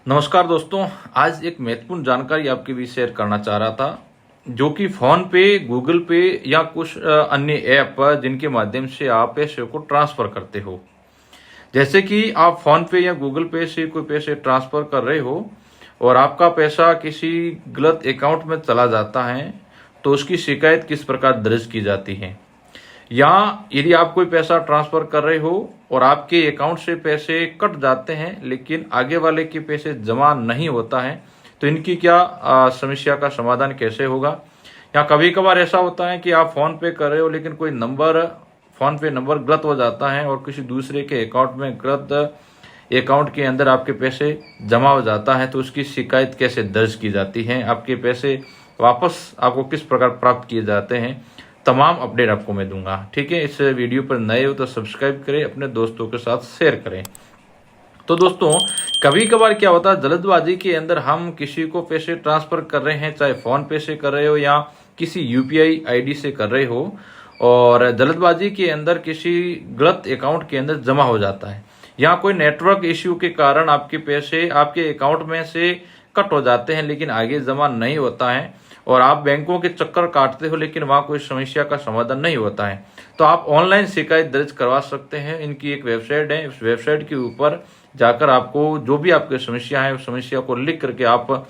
नमस्कार दोस्तों। आज एक महत्वपूर्ण जानकारी आपके बीच शेयर करना चाह रहा था, जो कि फोन पे, गूगल पे या कुछ अन्य ऐप जिनके माध्यम से आप पैसे को ट्रांसफर करते हो। जैसे कि आप फोन पे या गूगल पे से कोई पैसे ट्रांसफर कर रहे हो और आपका पैसा किसी गलत अकाउंट में चला जाता है, तो उसकी शिकायत किस प्रकार दर्ज की जाती है। या यदि आप कोई पैसा ट्रांसफर कर रहे हो और आपके अकाउंट से पैसे कट जाते हैं लेकिन आगे वाले के पैसे जमा नहीं होता है, तो इनकी क्या समस्या का समाधान कैसे होगा। या कभी कभार ऐसा होता है कि आप फोन पे कर रहे हो लेकिन कोई फोन पे नंबर गलत हो जाता है और किसी दूसरे के अकाउंट में गलत अकाउंट के अंदर आपके पैसे जमा हो जाता है, तो उसकी शिकायत कैसे दर्ज की जाती है, आपके पैसे वापस आपको किस प्रकार प्राप्त किए जाते हैं, तमाम अपडेट आपको मैं दूंगा। ठीक है, इस वीडियो पर नए हो तो सब्सक्राइब करें, अपने दोस्तों के साथ शेयर करें। तो दोस्तों, कभी कभार क्या होता है, जल्दबाजी के अंदर हम किसी को पैसे ट्रांसफर कर रहे हैं, चाहे फोन पे से कर रहे हो या किसी यूपीआई आईडी से कर रहे हो, और जल्दबाजी के अंदर किसी गलत अकाउंट के अंदर जमा हो जाता है या कोई नेटवर्क इश्यू के कारण आपके पैसे आपके अकाउंट में से कट हो जाते हैं लेकिन आगे जमा नहीं होता है, और आप बैंकों के चक्कर काटते हो लेकिन वहां कोई समस्या का समाधान नहीं होता है, तो आप ऑनलाइन शिकायत दर्ज करवा सकते हैं। इनकी एक वेबसाइट है, इस वेबसाइट के ऊपर जाकर आपको जो भी आपकी समस्या है उस समस्या को लिख करके आप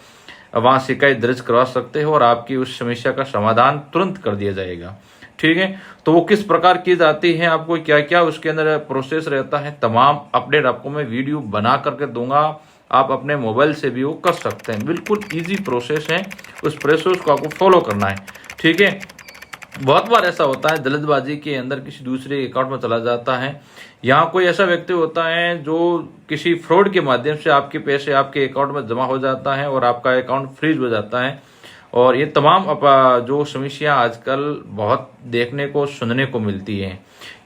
वहां शिकायत दर्ज करवा सकते हो और आपकी उस समस्या का समाधान तुरंत कर दिया जाएगा। ठीक है, तो वो किस प्रकार की जाती है, आपको क्या क्या उसके अंदर प्रोसेस रहता है, तमाम अपडेट आपको मैं वीडियो बना करके दूंगा। आप अपने मोबाइल से भी वो कर सकते हैं, बिल्कुल इजी प्रोसेस है, उस प्रोसेस को आपको फॉलो करना है। ठीक है, बहुत बार ऐसा होता है जल्दबाजी के अंदर किसी दूसरे अकाउंट में चला जाता है, यहाँ कोई ऐसा व्यक्ति होता है जो किसी फ्रॉड के माध्यम से आपके पैसे आपके अकाउंट में जमा हो जाता है और आपका अकाउंट फ्रीज हो जाता है। और ये तमाम जो समस्या आजकल बहुत देखने को सुनने को मिलती है,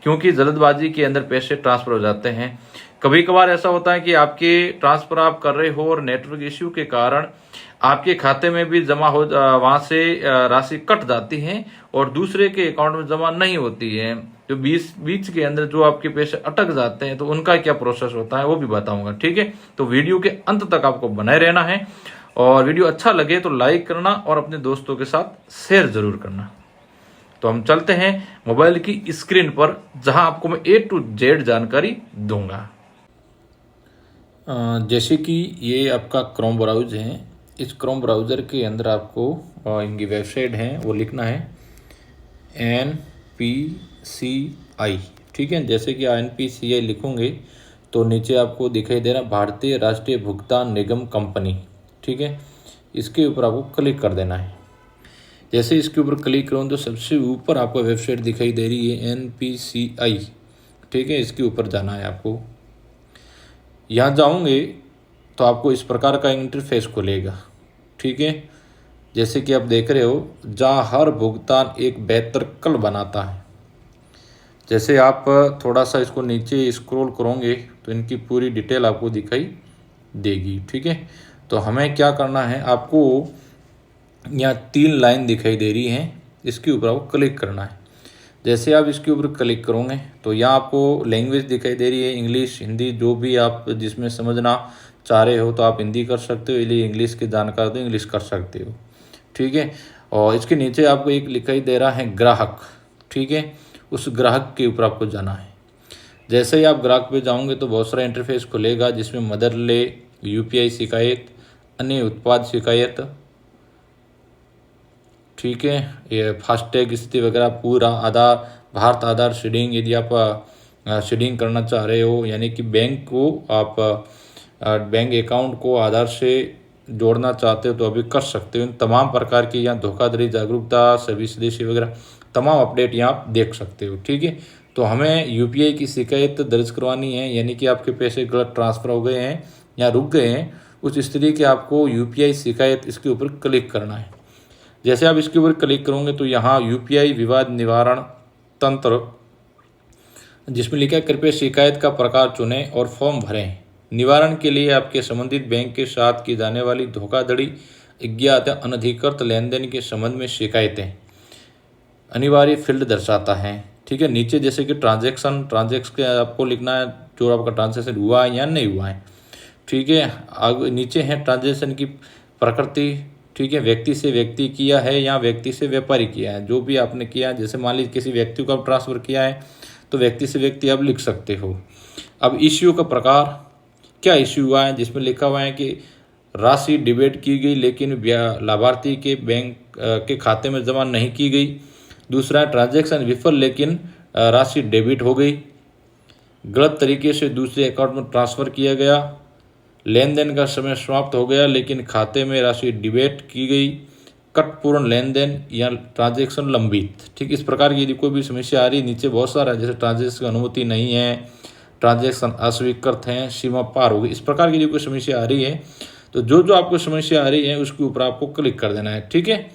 क्योंकि जल्दबाजी के अंदर पैसे ट्रांसफर हो जाते हैं। कभी कभार ऐसा होता है कि आपके ट्रांसफर आप कर रहे हो और नेटवर्क इश्यू के कारण आपके खाते में भी जमा हो वहां से राशि कट जाती है और दूसरे के अकाउंट में जमा नहीं होती है। जो बीच के अंदर जो आपके पैसे अटक जाते हैं, तो उनका क्या प्रोसेस होता है वो भी बताऊंगा। ठीक है, तो वीडियो के अंत तक आपको बनाए रहना है, और वीडियो अच्छा लगे तो लाइक करना और अपने दोस्तों के साथ शेयर जरूर करना। तो हम चलते हैं मोबाइल की स्क्रीन पर, जहां आपको मैं A to Z जानकारी दूंगा। जैसे कि ये आपका क्रोम ब्राउज़र है, इस क्रोम ब्राउज़र के अंदर आपको इनकी वेबसाइट है वो लिखना है NPCI। ठीक है, जैसे कि NPCI लिखोगे तो नीचे आपको दिखाई दे रहा भारतीय राष्ट्रीय भुगतान निगम कंपनी। ठीक है, इसके ऊपर आपको क्लिक कर देना है। जैसे इसके ऊपर क्लिक करूँ तो सबसे ऊपर आपको वेबसाइट दिखाई दे रही है NPCI। ठीक है, इसके ऊपर जाना है आपको। यहाँ जाओगे तो आपको इस प्रकार का इंटरफेस खुलेगा। ठीक है, जैसे कि आप देख रहे हो, जहाँ हर भुगतान एक बेहतर कल बनाता है। जैसे आप थोड़ा सा इसको नीचे स्क्रॉल करोगे तो इनकी पूरी डिटेल आपको दिखाई देगी। ठीक है, तो हमें क्या करना है, आपको यहाँ 3 लाइन दिखाई दे रही हैं, इसके ऊपर आपको क्लिक करना है। जैसे आप इसके ऊपर क्लिक करोगे तो यहाँ आपको लैंग्वेज दिखाई दे रही है, इंग्लिश, हिंदी, जो भी आप जिसमें समझना चाह रहे हो तो आप हिंदी कर सकते हो, यदि इंग्लिश के जानकार तो इंग्लिश कर सकते हो। ठीक है, और इसके नीचे आपको एक दिखाई दे रहा है ग्राहक। ठीक है, उस ग्राहक के ऊपर आपको जाना है। जैसे ही आप ग्राहक पे जाओगे तो बहुत सारा इंटरफेस खुलेगा, जिसमें मदरले, यूपीआई शिकायत, अन्य उत्पाद शिकायत, ठीक है, ये फास्टैग स्थिति वगैरह पूरा, आधार, भारत आधार सीडिंग, यदि आप सीडिंग करना चाह रहे हो, यानी कि बैंक को आप बैंक अकाउंट को आधार से जोड़ना चाहते हो तो अभी कर सकते हो। इन तमाम प्रकार की यहाँ धोखाधड़ी जागरूकता, सभी स्वदेशी वगैरह तमाम अपडेट यहाँ आप देख सकते हो। ठीक है, तो हमें यूपीआई की शिकायत दर्ज करवानी है, यानी कि आपके पैसे गलत ट्रांसफ़र हो गए हैं या रुक गए हैं, उस स्थिति की आपको यूपीआई शिकायत इसके ऊपर क्लिक करना है। जैसे आप इसके ऊपर क्लिक करोगे तो यहाँ यूपीआई विवाद निवारण तंत्र, जिसमें लिखा है कृपया शिकायत का प्रकार चुनें और फॉर्म भरें। निवारण के लिए आपके संबंधित बैंक के साथ की जाने वाली धोखाधड़ी, अज्ञात या अनधिकृत लेन देन के संबंध में शिकायतें अनिवार्य फील्ड दर्शाता है। ठीक है, नीचे जैसे कि ट्रांजैक्शन के आपको लिखना है जो आपका ट्रांजैक्शन हुआ है या नहीं हुआ है। ठीक है। आगे नीचे है ट्रांजैक्शन की प्रकृति, ठीक है, व्यक्ति से व्यक्ति किया है या व्यक्ति से व्यापारी किया है, जो भी आपने किया है, जैसे मान लीजिए किसी व्यक्ति को आप ट्रांसफ़र किया है तो व्यक्ति से व्यक्ति आप लिख सकते हो। अब इश्यू का प्रकार, क्या इश्यू हुआ है, जिसमें लिखा हुआ है कि राशि डिबेट की गई लेकिन लाभार्थी के बैंक के खाते में जमा नहीं की गई। दूसरा, ट्रांजैक्शन विफल लेकिन राशि डेबिट हो गई, गलत तरीके से दूसरे अकाउंट में ट्रांसफ़र किया गया, लेन देन का समय समाप्त हो गया लेकिन खाते में राशि डिबेट की गई, कटपूर्ण लेन देन या ट्रांजैक्शन लंबित। ठीक, इस प्रकार की यदि कोई भी समस्या आ रही है, नीचे बहुत सारा है, जैसे ट्रांजैक्शन की अनुमति नहीं है, ट्रांजैक्शन अस्वीकृत हैं, सीमा पार हो गई, इस प्रकार की यदि कोई समस्या आ रही है तो जो जो आपको समस्या आ रही है उसके ऊपर आपको क्लिक कर देना है। ठीक है,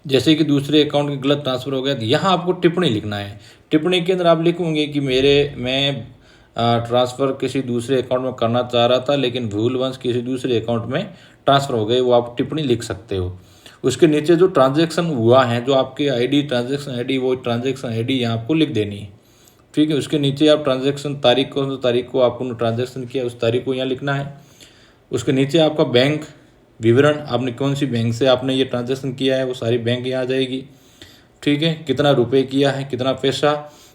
जैसे कि दूसरे अकाउंट के गलत ट्रांसफ़र हो गया तो यहाँ आपको टिप्पणी लिखना है। टिप्पणी के अंदर आप लिखोगे कि मैं ट्रांसफ़र किसी दूसरे अकाउंट में करना चाह रहा था लेकिन भूलवश किसी दूसरे अकाउंट में ट्रांसफ़र हो गए, वो आप टिप्पणी लिख सकते हो। उसके नीचे जो ट्रांजैक्शन हुआ है, जो आपके आईडी ट्रांजैक्शन आईडी, वो ट्रांजैक्शन आईडी यहाँ आपको लिख देनी है। ठीक है, उसके नीचे आप ट्रांजैक्शन तारीख को आपने ट्रांजैक्शन किया उस तारीख को यहाँ लिखना है। उसके नीचे आपका बैंक विवरण, आपने कौन सी बैंक से आपने ये ट्रांजैक्शन किया है वो सारी बैंक यहाँ आ जाएगी। ठीक है, कितना रुपए किया है, कितना पैसा,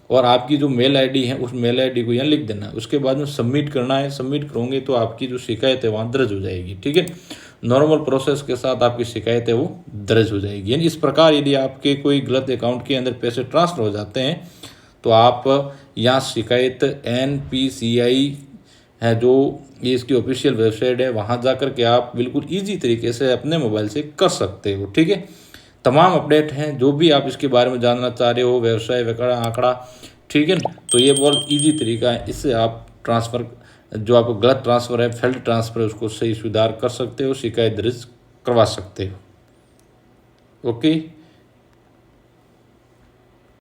और आपकी जो मेल आईडी है उस मेल आईडी को यहाँ लिख देना है। उसके बाद में सबमिट करना है। सबमिट करोगे तो आपकी जो शिकायत है वहाँ दर्ज हो जाएगी। ठीक है, नॉर्मल प्रोसेस के साथ आपकी शिकायत है वो दर्ज हो जाएगी। यानी इस प्रकार यदि आपके कोई गलत अकाउंट के अंदर पैसे ट्रांसफ़र हो जाते हैं तो आप यहाँ शिकायत NPCI है, जो ये इसकी ऑफिशियल वेबसाइट है, वहाँ जा कर के आप बिल्कुल ईजी तरीके से अपने मोबाइल से कर सकते हो। ठीक है, तमाम अपडेट हैं, जो भी आप इसके बारे में जानना चाह रहे हो, व्यवसाय वगैरह आंकड़ा, ठीक है, तो ये बहुत ईजी तरीका है, इससे आप ट्रांसफ़र जो आपको गलत ट्रांसफ़र है, फेल्ड ट्रांसफ़र है, उसको सही सुधार कर सकते हो, शिकायत दर्ज करवा सकते हो। ओके।